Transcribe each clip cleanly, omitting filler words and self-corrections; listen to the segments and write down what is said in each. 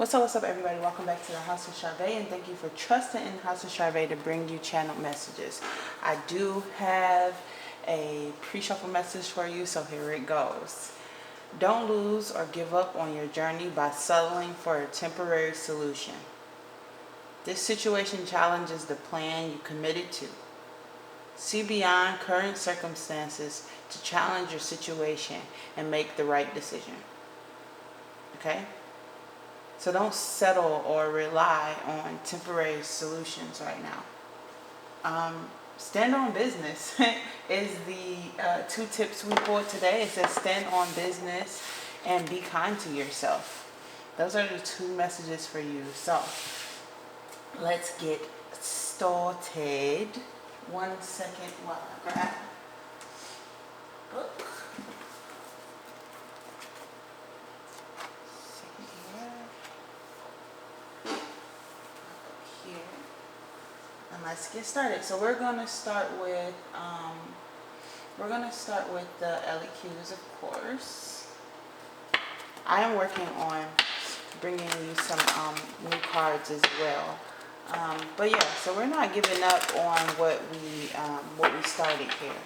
What's up, everybody? Welcome back to the House of Charvet, and thank you for trusting in the House of Charvet to bring you channel messages. I do have a pre-shuffle message for you, so here it goes. Don't lose or give up on your journey by settling for a temporary solution. This situation challenges the plan you committed to. See beyond current circumstances to challenge your situation and make the right decision. Okay? So don't settle or rely on temporary solutions right now. Stand on business is the 2 tips we pulled today. It says stand on business and be kind to yourself. Those are the 2 messages for you. So let's get started. 1 second while I grab a book. Let's get started. So we're going to start with the LEQs, of course. I am working on bringing you some new cards as well. But yeah, so we're not giving up on what we started here.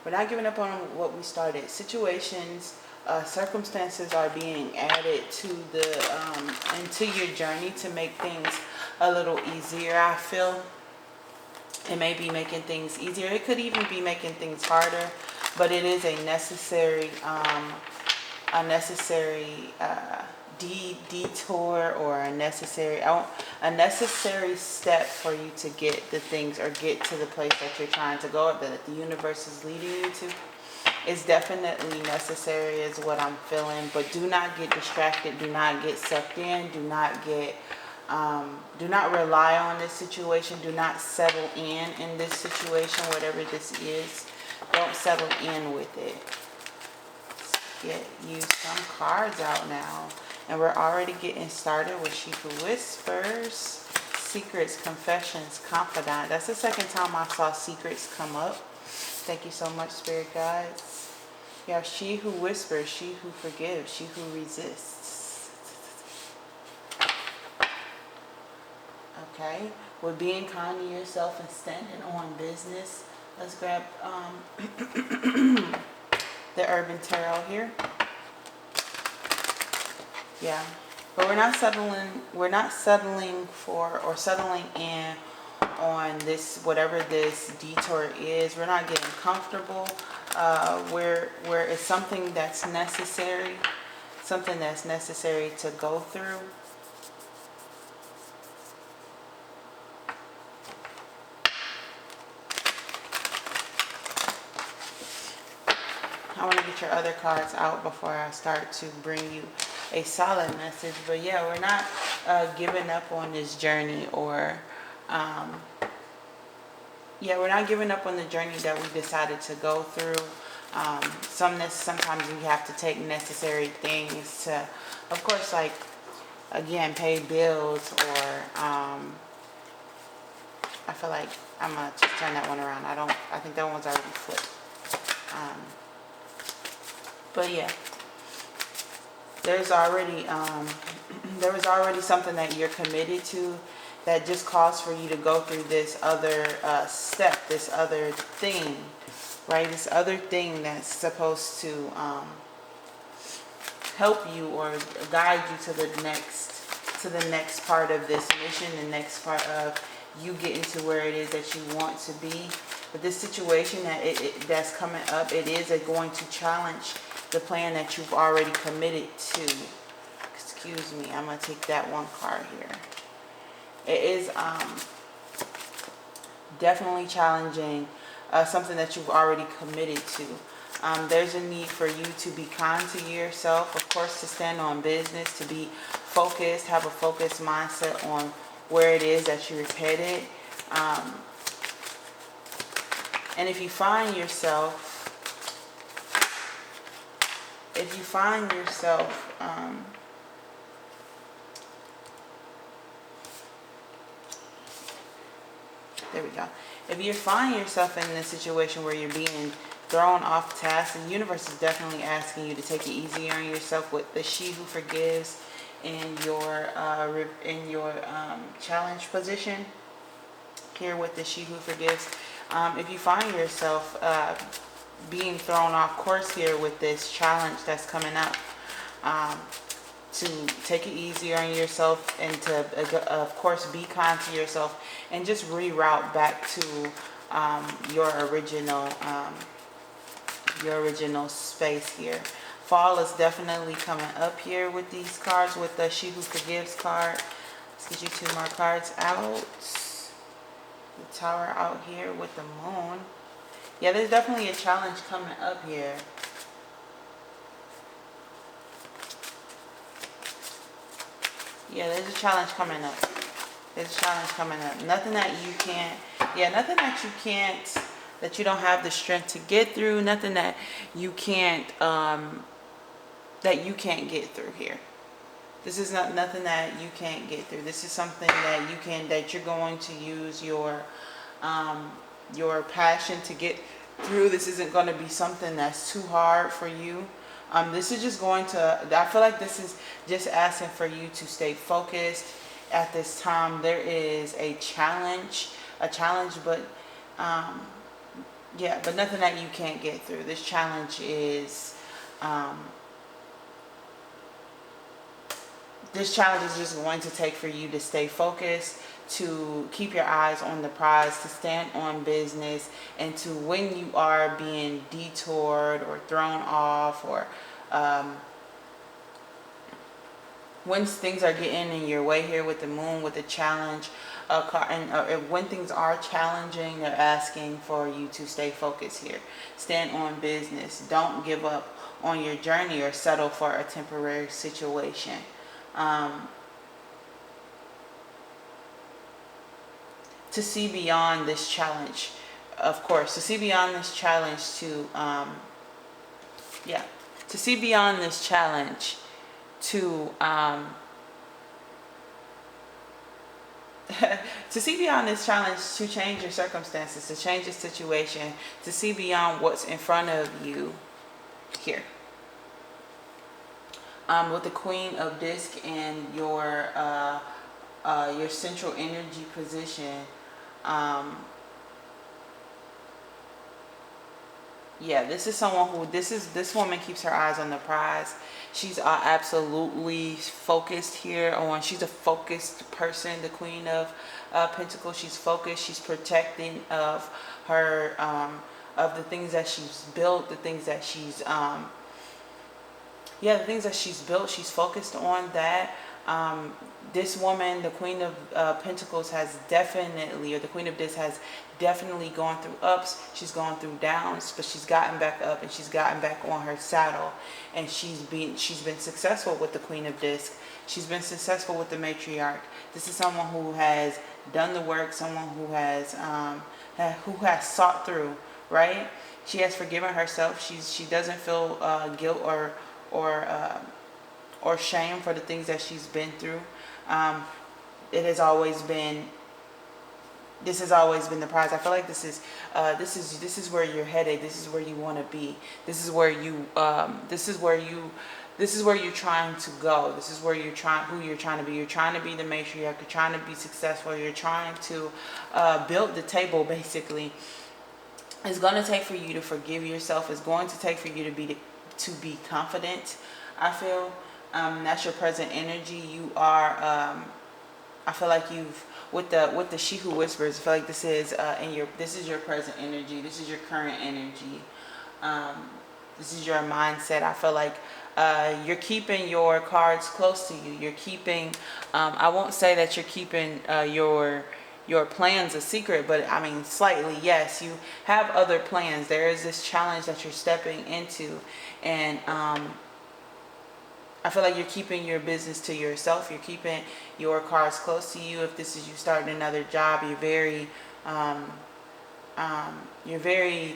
We're not giving up on what we started. Situations, circumstances are being added to into your journey to make things a little easier. I feel it may be making things easier. It could even be making things harder, but it is a necessary detour or a necessary step for you to get the things or get to the place that you're trying to go, that the universe is leading you to. It's definitely necessary is what I'm feeling, but do not get distracted. Do not get sucked in. Do not rely on this situation. Do not settle in this situation, whatever this is. Don't settle in with it. Let's get you some cards out now. And we're already getting started with She Who Whispers, Secrets, Confessions, Confidant. That's the second time I saw secrets come up. Thank you so much, Spirit Guides. Yeah, She Who Whispers, She Who Forgives, She Who Resists. Okay, with being kind to yourself and standing on business. Let's grab the Urban Tarot here. Yeah, but we're not settling for or settling in on this, whatever this detour is. We're not getting comfortable. Where it's something that's necessary to go through. I want to get your other cards out before I start to bring you a solid message. But yeah, we're not giving up on this journey, or we're not giving up on the journey that we decided to go through. Sometimes you have to take necessary things to, of course, like, again, pay bills, or I feel like I'm gonna just turn that one around. I think that one's already flipped. But yeah, there was already something that you're committed to that just calls for you to go through this other step, this other thing, right? This other thing that's supposed to help you or guide you to the next part of this mission, the next part of you getting to where it is that you want to be. But this situation that's coming up, it is going to challenge the plan that you've already committed to. Excuse me, I'm going to take that one card here. It is definitely challenging something that you've already committed to. There's a need for you to be kind to yourself, of course, to stand on business, to be focused, have a focused mindset on where it is that you're headed. And if you find yourself there we go. If you find yourself in a situation where you're being thrown off task, the universe is definitely asking you to take it easier on yourself with the She Who Forgives in your challenge position here with the She Who Forgives. If you find yourself being thrown off course here with this challenge that's coming up, to take it easier on yourself and to, of course, be kind to yourself and just reroute back to your original space here. Fall is definitely coming up here with these cards, with the She Who Forgives card. Let's get you 2 more cards out. The Tower out here with the Moon. Yeah, there's definitely a challenge coming up here. Yeah, there's a challenge coming up. There's a challenge coming up. Nothing that you can't, nothing that you can't, that you don't have the strength to get through. Nothing that you can't, get through here. This is not nothing that you can't get through. This is something that you can, that you're going to use your passion to get through. This isn't going to be something that's too hard for you. This is just going to, I feel like this is just asking for you to stay focused at this time. There is a challenge, but but nothing that you can't get through. This challenge is, just going to take for you to stay focused, to keep your eyes on the prize, to stand on business, and to, when you are being detoured or thrown off, or when things are getting in your way here with the Moon, with the challenge card, and when things are challenging, they're asking for you to stay focused here. Stand on business. Don't give up on your journey or settle for a temporary situation. To see beyond this challenge, of course, to see beyond this challenge, to see beyond this challenge, to to see beyond this challenge, to change your circumstances, to change the situation, to see beyond what's in front of you here. With the Queen of Disc and your central energy position, this is someone who, this woman keeps her eyes on the prize. She's absolutely focused here on, she's a focused person, the Queen of Pentacles. She's focused, she's protecting of her, of the things that she's built, the things that she's, the things that she's built. She's focused on that. This woman, the Queen of Pentacles, has definitely, or the Queen of Discs has definitely gone through ups. She's gone through downs, but she's gotten back up and she's gotten back on her saddle. And she's been successful with the Queen of Discs. She's been successful with the Matriarch. This is someone who has done the work, someone who has sought through, right? She has forgiven herself. She doesn't feel guilt or shame for the things that she's been through. This has always been the prize. I feel like this is where you're headed. This is where you want to be. This is where you're trying to go. This is where who you're trying to be. You're trying to be the matriarch. You're trying to be successful. You're trying to build the table, basically. It's going to take for you to forgive yourself. It's going to take for you to be confident, I feel. That's your present energy. You are, I feel like with the She Who Whispers, I feel like this is your present energy. This is your current energy. This is your mindset. I feel like you're keeping your cards close to you. You're keeping, I won't say that you're keeping your plans a secret, but I mean, slightly, yes. You have other plans. There is this challenge that you're stepping into, and I feel like you're keeping your business to yourself. You're keeping your cards close to you. If this is you starting another job, you're very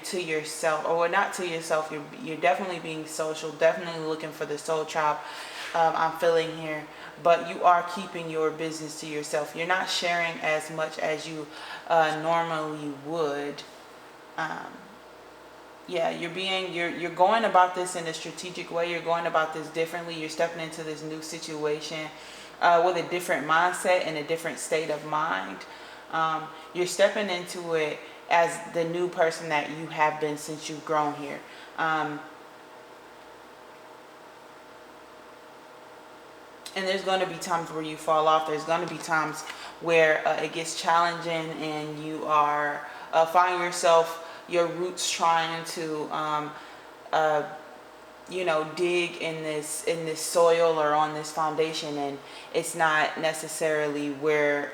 to yourself, or not to yourself. You're definitely being social, definitely looking for the soul tribe. I'm feeling here, but you are keeping your business to yourself. You're not sharing as much as you normally would. yeah, you're going about this in a strategic way. You're going about this differently. You're stepping into this new situation with a different mindset and a different state of mind. You're stepping into it as the new person that you have been since you've grown here. And there's going to be times where you fall off. There's going to be times where it gets challenging and you are find yourself, your roots trying to uh, dig in this soil or on this foundation, and it's not necessarily where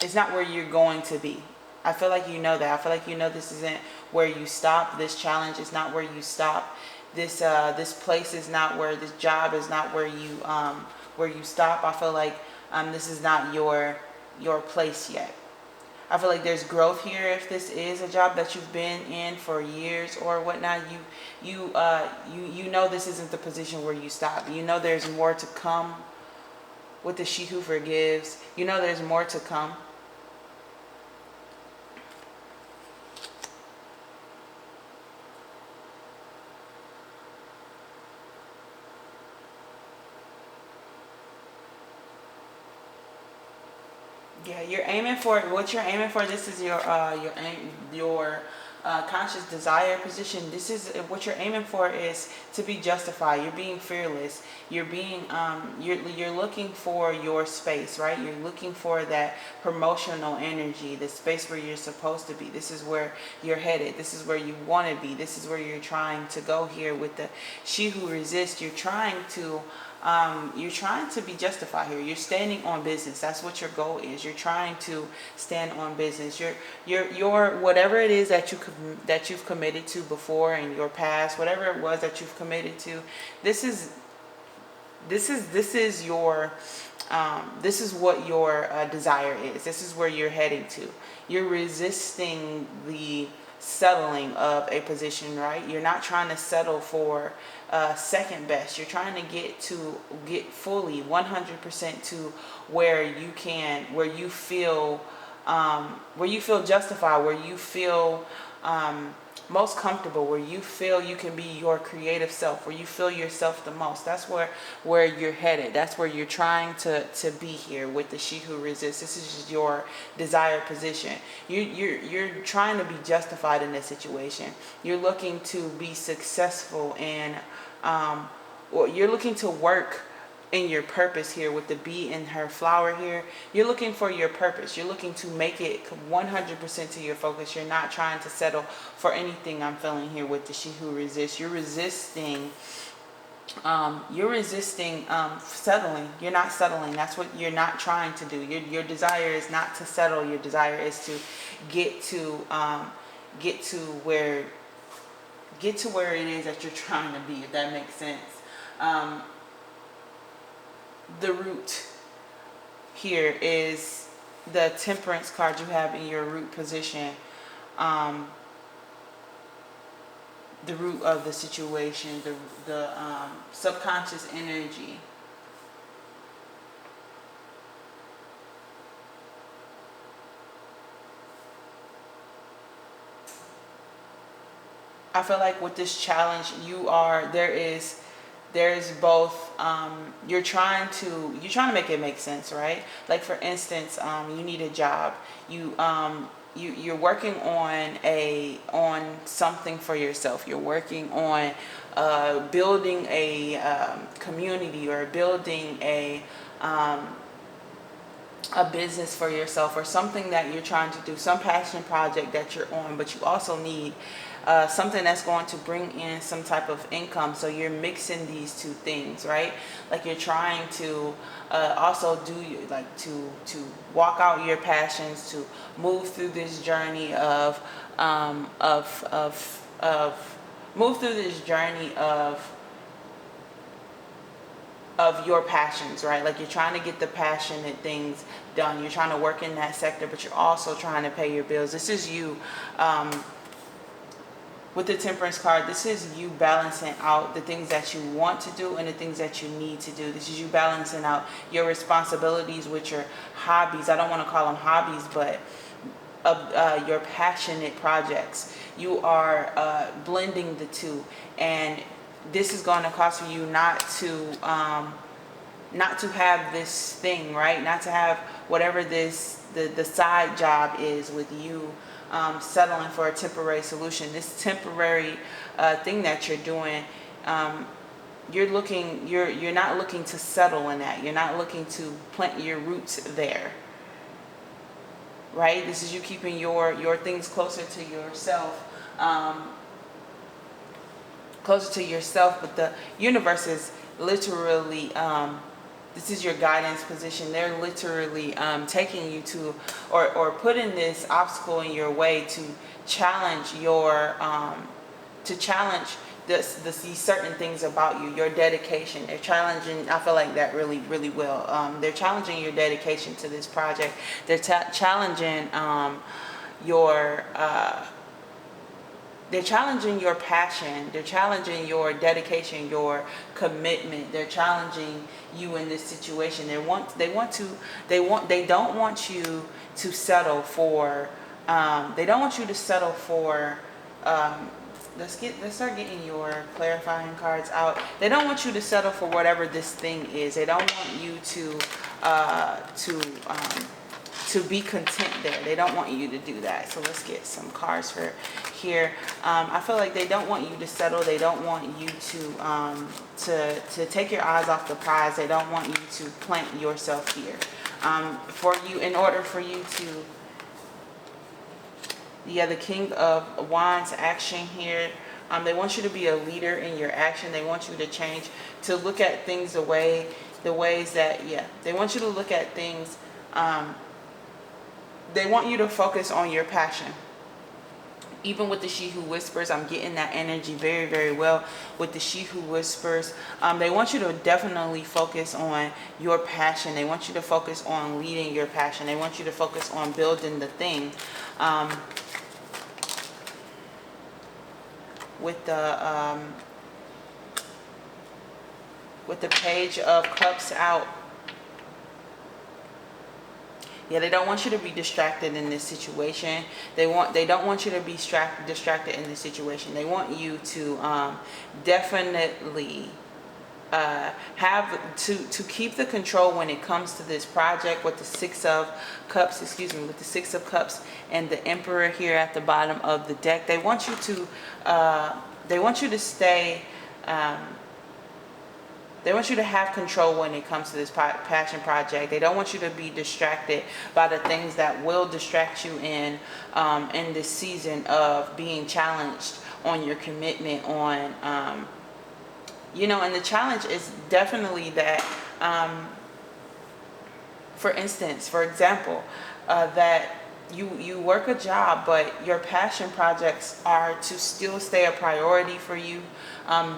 it's not where you're going to be. I feel like you know that. I feel like you know this isn't where you stop. This challenge is not where you stop. This place is not where, this job is not where you stop. I feel like this is not your place yet. I feel like there's growth here. If this is a job that you've been in for years or whatnot, you know this isn't the position where you stop. You know there's more to come with the She Who Forgives. You know there's more to come. Yeah, you're aiming for what you're aiming for. This is your conscious desire position. This is what you're aiming for, is to be justified. You're being fearless. You're being you're looking for your space, right? You're looking for that promotional energy, the space where you're supposed to be. This is where you're headed. This is where you want to be. This is where you're trying to go here with the She Who Resists. You're trying to be justified here. You're standing on business. That's what your goal is. You're trying to stand on business. Your whatever it is that you've committed to before in your past, whatever it was that you've committed to, this is your this is what your desire is. This is where you're heading to. You're resisting the settling of a position, right? You're not trying to settle for second best. You're trying to get fully 100% to where you feel justified, where you feel most comfortable, where you feel you can be your creative self, where you feel yourself the most. That's where you're headed. That's where you're trying to be here with the She Who Resists. This is just your desired position. You're trying to be justified in this situation. You're looking to be successful in or you're looking to work in your purpose here with the bee and her flower here. You're looking for your purpose. You're looking to make it 100% to your focus. You're not trying to settle for anything. I'm feeling here with the She Who Resists. You're resisting settling. You're not settling. That's what you're not trying to do. Your desire is not to settle. Your desire is to get to where it is that you're trying to be, if that makes sense. The root here is the Temperance card you have in your root position. The root of the situation, the subconscious energy. I feel like with this challenge, there's both you're trying to make it make sense, right? Like for instance, you need a job. You're working on something for yourself. You're working on building a community, or building a business for yourself, or something that you're trying to do, some passion project that you're on, but you also need something that's going to bring in some type of income. So you're mixing these two things, right? Like you're trying to also to walk out your passions, to move through this journey of your passions, right? Like you're trying to get the passionate things done. You're trying to work in that sector, but you're also trying to pay your bills. This is you. With the Temperance card, this is you balancing out the things that you want to do and the things that you need to do. This is you balancing out your responsibilities with your hobbies. I don't want to call them hobbies, but of your passionate projects. You are blending the two, and this is going to cause for you not to have this thing, right? Not to have whatever the side job is with you, settling for a temporary solution. This temporary thing that you're doing, you're not looking to settle in that. You're not looking to plant your roots there, right? This is you keeping your things closer to yourself. Closer to yourself, but the universe is literally, this is your guidance position. They're literally taking you to, or putting this obstacle in your way to challenge these certain things about you, your dedication. They're challenging, I feel like that really, really well. They're challenging your dedication to this project. They're challenging your, they're challenging your passion. They're challenging your dedication, your commitment. They're challenging you in this situation. They don't want you to settle for. They don't want you to settle for. Let's start getting your clarifying cards out. They don't want you to settle for whatever this thing is. They don't want you to be content there. They don't want you to do that. So let's get some cards for here. I feel like they don't want you to settle. They don't want you to take your eyes off the prize. They don't want you to plant yourself here. In order for you to, the King of Wands action here. They want you to be a leader in your action. They want you to change, to look at things the ways that, they want you to look at things. They want you to focus on your passion. Even with the She Who Whispers, I'm getting that energy very, very well with the She Who Whispers. They want you to definitely focus on your passion. They want you to focus on leading your passion. They want you to focus on building the thing. With the Page of Cups out. Yeah, they don't want you to be distracted in this situation. They don't want you to be distracted in this situation. They want you to definitely have to keep the control when it comes to this project with the Six of Cups, with the Six of Cups and the Emperor here at the bottom of the deck. They want you to stay. They want you to have control when it comes to this passion project. They don't want you to be distracted by the things that will distract you in this season of being challenged on your commitment, on, and the challenge is definitely that, for example, that you work a job, but your passion projects are to still stay a priority for you.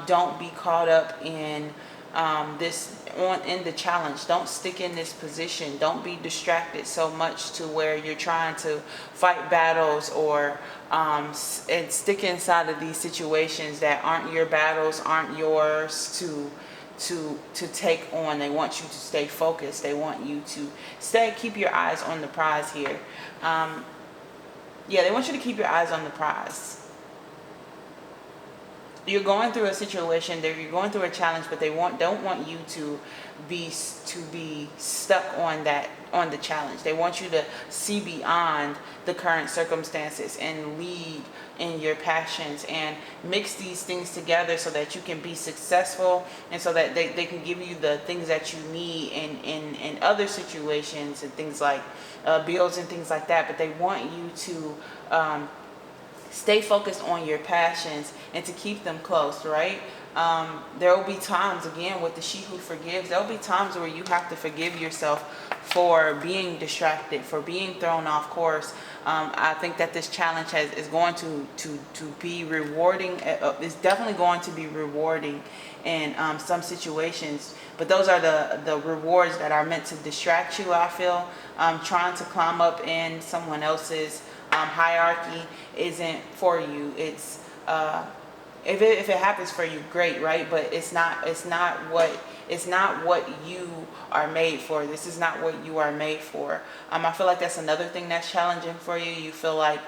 Don't be caught up in in the challenge. Don't stick in this position. Don't be distracted so much to where you're trying to fight battles or and stick inside of these situations that aren't your battles, aren't yours to take on. They want you to stay focused. They want you to keep your eyes on the prize here. They want you to keep your eyes on the prize. You're going through a situation, you're going through a challenge, but they don't want you to be stuck on the challenge. They want you to see beyond the current circumstances and lead in your passions and mix these things together so that you can be successful and so that they can give you the things that you need in other situations and things like bills and things like that. But they want you to stay focused on your passions and to keep them close, right? There will be times, again, with the She Who Forgives, there will be times where you have to forgive yourself for being distracted, for being thrown off course. I think that this challenge is going to be rewarding. It's definitely going to be rewarding in some situations. But those are the rewards that are meant to distract you, I feel. Trying to climb up in someone else's hierarchy isn't for you. It's if it happens for you, great, right? But it's not what It's not what you are made for. This is not what you are made for. I feel like that's another thing that's challenging for you. You feel like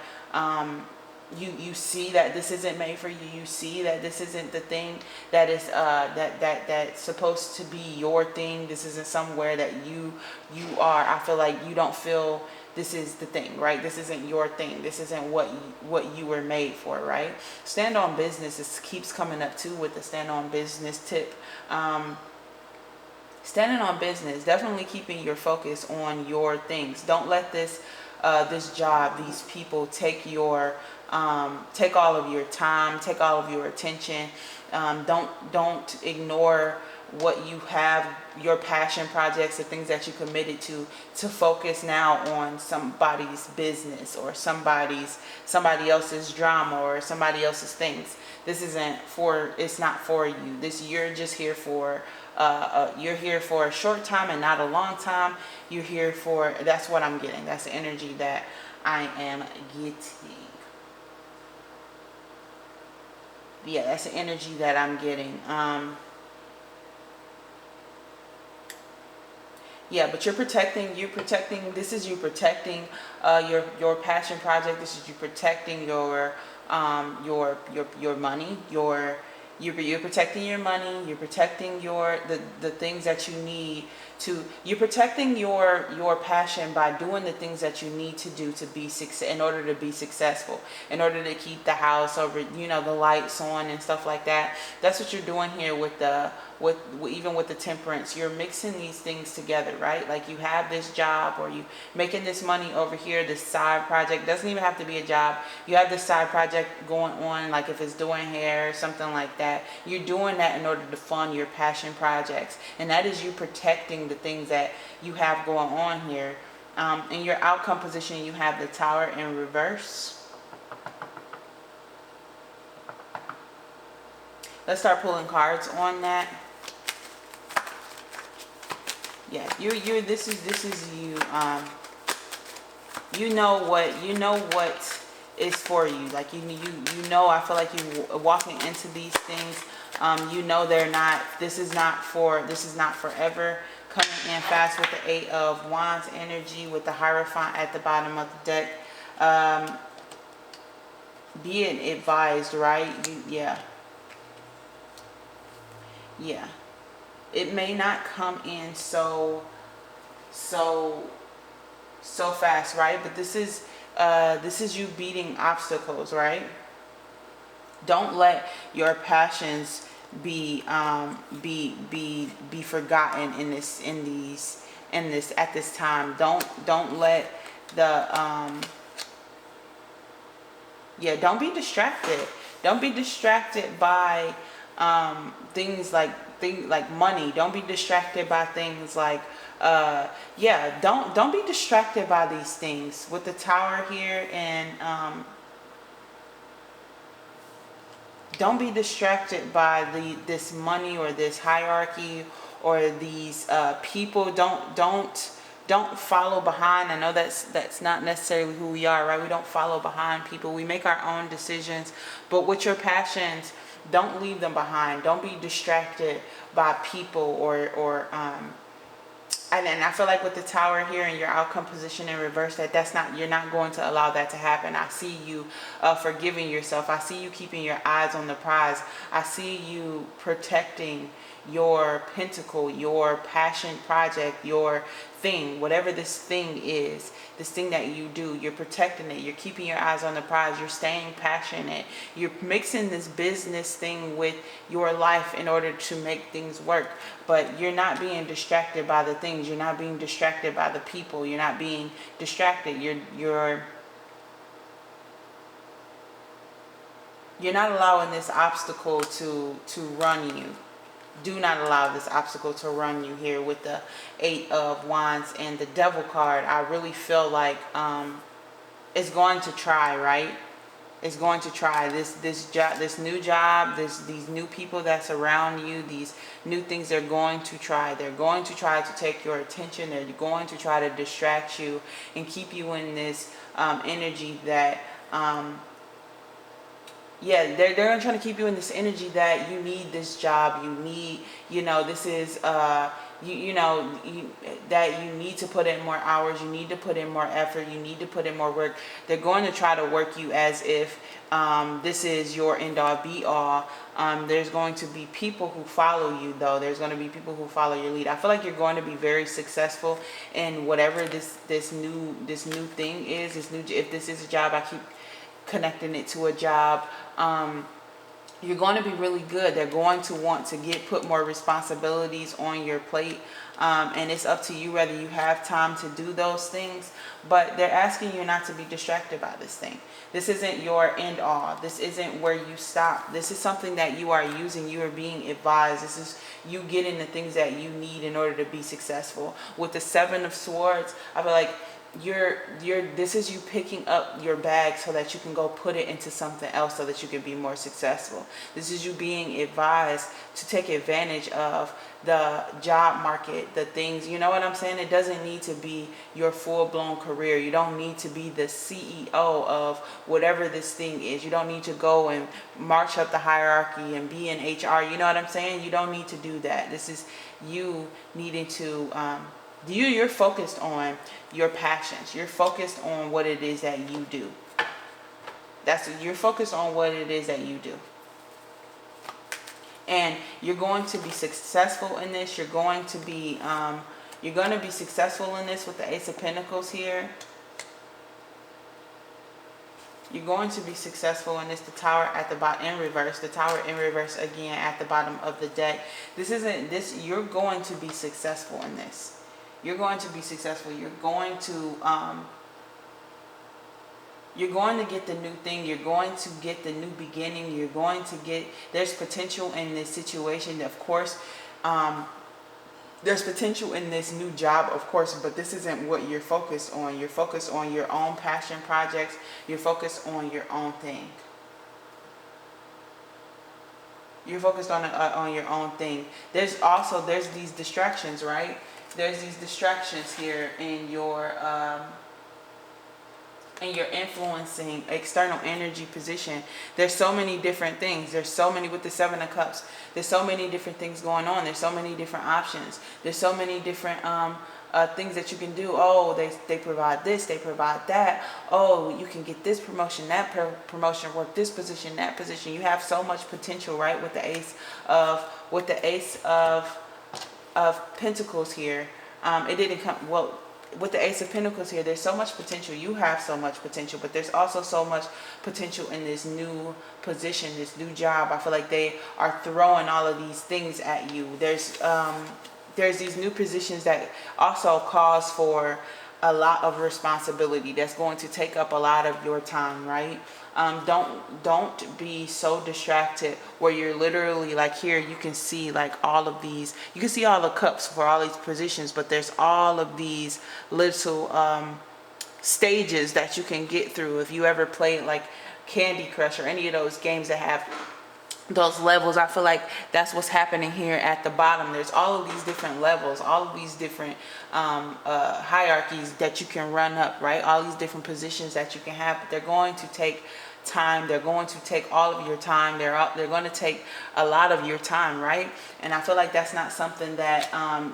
you see that this isn't made for you. You see that this isn't the thing that is that's supposed to be your thing. This isn't somewhere that you are. I feel like you don't feel this is the thing, right? This isn't your thing. This isn't what you were made for, right? Stand on business keeps coming up too with the stand on business tip. Standing on business, definitely keeping your focus on your things. Don't let this job, these people take take all of your time, take all of your attention. Don't ignore what you have, your passion projects, the things that you committed to focus now on somebody's business or somebody else's drama or somebody else's things. It's not for you. You're just here for you're here for a short time and not a long time. You're here for, that's what I'm getting. That's the energy that I am getting. Yeah, that's the energy that I'm getting. Yeah, but you're protecting, this is you protecting your passion project. This is you protecting your money, you're protecting your money, you're protecting the things that you need to, you're protecting your passion by doing the things that you need to do to be in order to be successful, in order to keep the house over, the lights on and stuff like that. That's what you're doing here with even with the temperance. You're mixing these things together, right? Like you have this job, or you making this money over here, this side project. Doesn't even have to be a job. You have this side project going on, like if it's doing hair or something like that. You're doing that in order to fund your passion projects, and that is you protecting the things that you have going on here. In your outcome position, you have the Tower in reverse. Let's start pulling cards on that. Yeah, this is you. You know what is for you. Like you know. I feel like you walking into these things. This is not forever. Coming in fast with the 8 of Wands energy, with the Hierophant at the bottom of the deck. Being advised, right? Yeah. It may not come in so fast, right? But this is you beating obstacles, right? Don't let your passions be forgotten in this at this time. Don't let the don't be distracted. Don't be distracted by things like money. Don't be distracted by things like don't be distracted by these things with the Tower here. And don't be distracted by this money or this hierarchy or these people. Don't follow behind. I know that's not necessarily who we are, right? We don't follow behind people. We make our own decisions. But with your passions, don't leave them behind. Don't be distracted by people and I feel like with the Tower here and your outcome position in reverse, you're not going to allow that to happen. I see you forgiving yourself. I see you keeping your eyes on the prize. I see you protecting your pentacle, your passion project, your thing, whatever this thing is, this thing that you do. You're protecting it. You're keeping your eyes on the prize. You're staying passionate. You're mixing this business thing with your life in order to make things work. But you're not being distracted by the things. You're not being distracted by the people. You're not being distracted. You're not allowing this obstacle to run you. Do not allow this obstacle to run you here with the 8 of Wands and the Devil card. I really feel like it's going to try, right? It's going to try this new job, these new people that's around you, these new things they're going to try. They're going to try to take your attention. They're going to try to distract you and keep you in this energy that yeah, they're trying to keep you in this energy that you need this job, you need, this is that you need to put in more hours, you need to put in more effort, you need to put in more work. They're going to try to work you as if this is your end all be all. There's going to be people who follow you, though. There's going to be people who follow your lead. I feel like you're going to be very successful in whatever this new thing is. If this is a job, I keep connecting it to a job. You're going to be really good. They're going to want to put more responsibilities on your plate. And it's up to you whether you have time to do those things. But they're asking you not to be distracted by this thing. This isn't your end all. This isn't where you stop. This is something that you are using. You are being advised. This is you getting the things that you need in order to be successful. With the Seven of Swords, I feel like this is you picking up your bag so that you can go put it into something else so that you can be more successful. This is you being advised to take advantage of the job market, the things, you know what I'm saying? It doesn't need to be your full-blown career. You don't need to be the CEO of whatever this thing is. You don't need to go and march up the hierarchy and be in HR. You know what I'm saying? You don't need to do that. This is you needing to you're focused on your passions. You're focused on what it is that you do. You're focused on what it is that you do. And you're going to be successful in this. You're going to be successful in this with the Ace of Pentacles here. You're going to be successful in this. The Tower at the bottom in reverse. The Tower in reverse again at the bottom of the deck. You're going to be successful in this. You're going to be successful. You're going to get the new thing. You're going to get the new beginning. There's potential in this situation. Of course, there's potential in this new job, of course, but this isn't what you're focused on. You're focused on your own passion projects. You're focused on your own thing. You're focused on your own thing. There's these distractions, right? There's these distractions here in your influencing external energy position. There's so many different things. There's so many with the Seven of Cups. There's so many different things going on. There's so many different options. There's so many different things that you can do. Oh, they provide this, they provide that. Oh, you can get this promotion, that promotion, work this position, that position. You have so much potential, right? With the Ace of Pentacles here. It didn't come well. With the Ace of Pentacles here, there's so much potential. You have so much potential, but there's also so much potential in this new position, this new job. I feel like they are throwing all of these things at you. There's these new positions that also cause for a lot of responsibility that's going to take up a lot of your time, right? Don't be so distracted where you're literally like here you can see like all of these, you can see all the cups for all these positions, but there's all of these little stages that you can get through. If you ever played like Candy Crush or any of those games that have those levels, I feel like that's what's happening here at the bottom. There's all of these different levels, all of these different hierarchies that you can run up, right? All these different positions that you can have, but they're going to take time. They're going to take all of your time. They're going to take a lot of your time, right? And I feel like that's not something that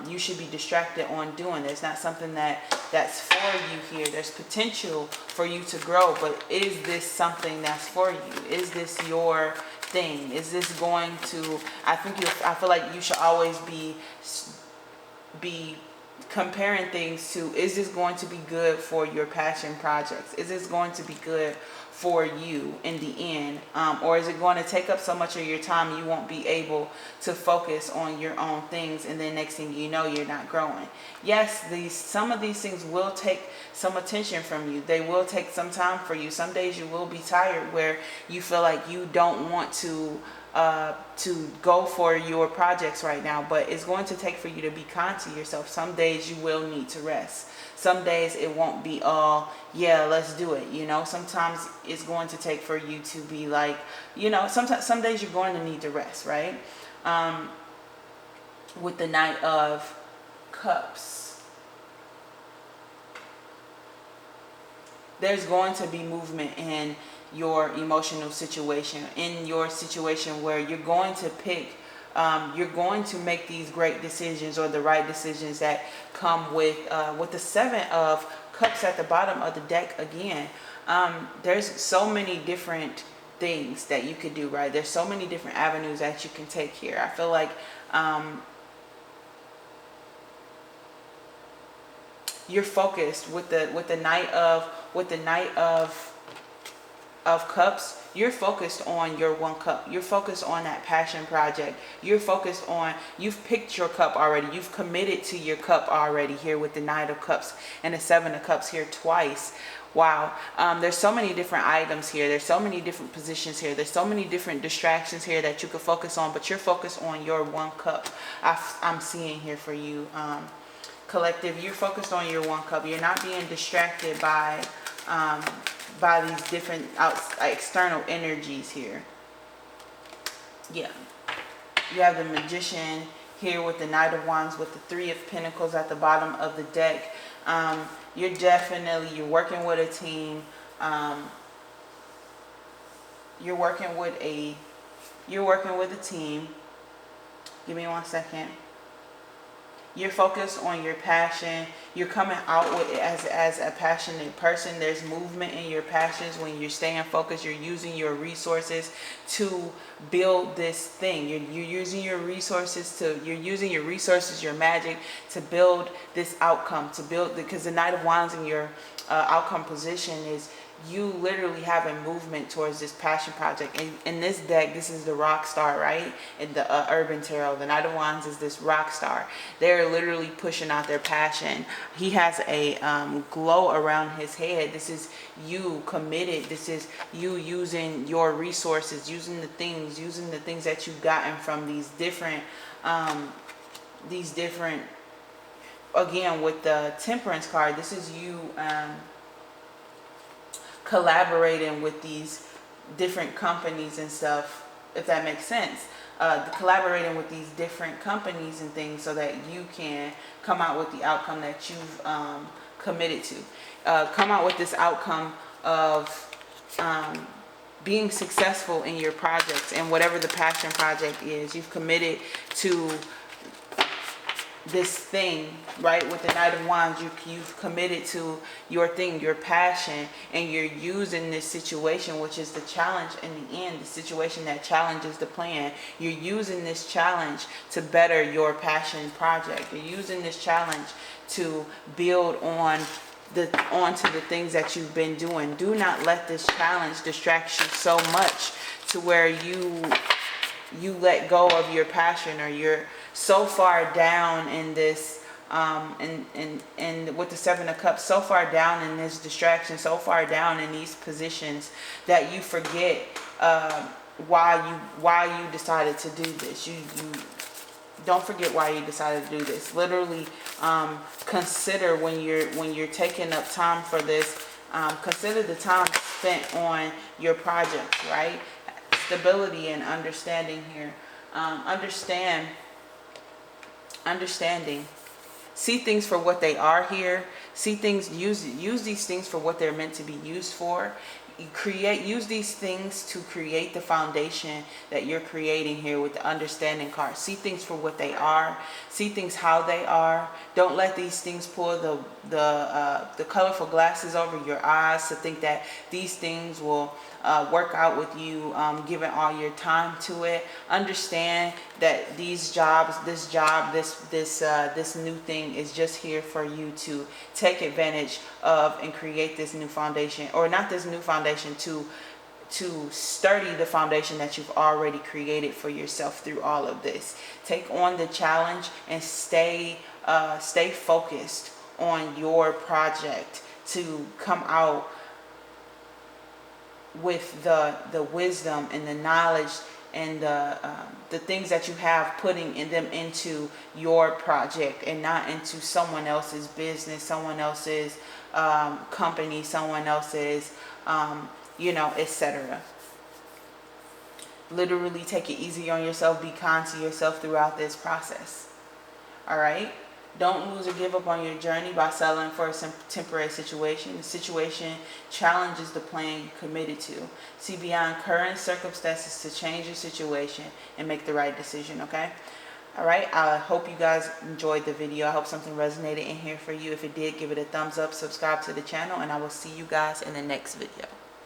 you should be distracted on doing. It's not something that's for you here. There's potential for you to grow, but is this something that's for you? Is this your thing? Is this going to, I feel like you should always be comparing things to, is this going to be good for your passion projects? Is this going to be good for you in the end? Or is it going to take up so much of your time you won't be able to focus on your own things, and then next thing you know you're not growing? Yes, some of these things will take some attention from you. They will take some time for you. Some days you will be tired where you feel like you don't want to go for your projects right now, but it's going to take for you to be kind to yourself. Some days you will need to rest. Some days it won't be all, yeah, let's do it. Sometimes it's going to take for you to be like, some days you're going to need to rest, right? With the Knight of Cups, there's going to be movement in your emotional situation, in your situation where you're going to you're going to make these great decisions, or the right decisions that come with the Seven of Cups at the bottom of the deck again. There's so many different things that you could do, right? There's so many different avenues that you can take here. I feel like you're focused with the Knight of Cups. You're focused on your one cup. You're focused on that passion project. You're focused on, you've picked your cup already. You've committed to your cup already here with the Knight of Cups and the Seven of Cups here twice. Wow. There's so many different items here. There's so many different positions here. There's so many different distractions here that you could focus on, but you're focused on your one cup. I'm seeing here for you, collective. You're focused on your one cup. You're not being distracted by these different external energies here. Yeah. You have the Magician here with the Knight of Wands, with the Three of Pentacles at the bottom of the deck. You're working with a team. You're working with a team. Give me 1 second. You're focused on your passion. You're coming out with it as a passionate person. There's movement in your passions when you're staying focused. You're using your resources to build this thing. You're using your resources, your magic, to build this outcome, because the Knight of Wands in your outcome position is you literally having movement towards this passion project. And in this deck, this is the rock star, right? In the Urban Tarot, the Knight of Wands is this rock star. They're literally pushing out their passion. He has a glow around his head. This is you committed. This is you using your resources, using the things that you've gotten from these different, again, with the Temperance card, this is you collaborating with these different companies and stuff, if that makes sense. Collaborating with these different companies and things so that you can come out with the outcome that you've committed to. Come out with this outcome of being successful in your projects and whatever the passion project is. You've committed to this thing, right? With the Knight of Wands, you've committed to your thing, your passion, and you're using this situation, which is the challenge in the end, the situation that challenges the plan. You're using this challenge to better your passion project. You're using this challenge to build onto the things that you've been doing. Do not let this challenge distract you so much to where you let go of your passion, or you're so far down in this and with the Seven of Cups, so far down in this distraction, so far down in these positions, that you forget why you decided to do this. You don't forget why you decided to do this. Literally, consider when you're taking up time for this, consider the time spent on your projects, right? Stability and understanding here. Understanding. See things for what they are here. See things, use these things for what they're meant to be used for. Use these things to create the foundation that you're creating here with the Understanding card. See things for what they are. See things how they are. Don't let these things pull the colorful glasses over your eyes to think that these things will work out with you, giving all your time to it. Understand that this new thing is just here for you to take advantage of and create this new foundation, or not this new foundation, to sturdy the foundation that you've already created for yourself through all of this. Take on the challenge and stay focused on your project to come out with the wisdom and the knowledge and the things that you have, putting them into your project and not into someone else's business, someone else's company, someone else's etc. Literally take it easy on yourself. Be kind to yourself throughout this process. All right. Don't lose or give up on your journey by settling for a temporary situation. The situation challenges the plan you committed to. See beyond current circumstances to change your situation and make the right decision, okay? All right, I hope you guys enjoyed the video. I hope something resonated in here for you. If it did, give it a thumbs up, subscribe to the channel, and I will see you guys in the next video.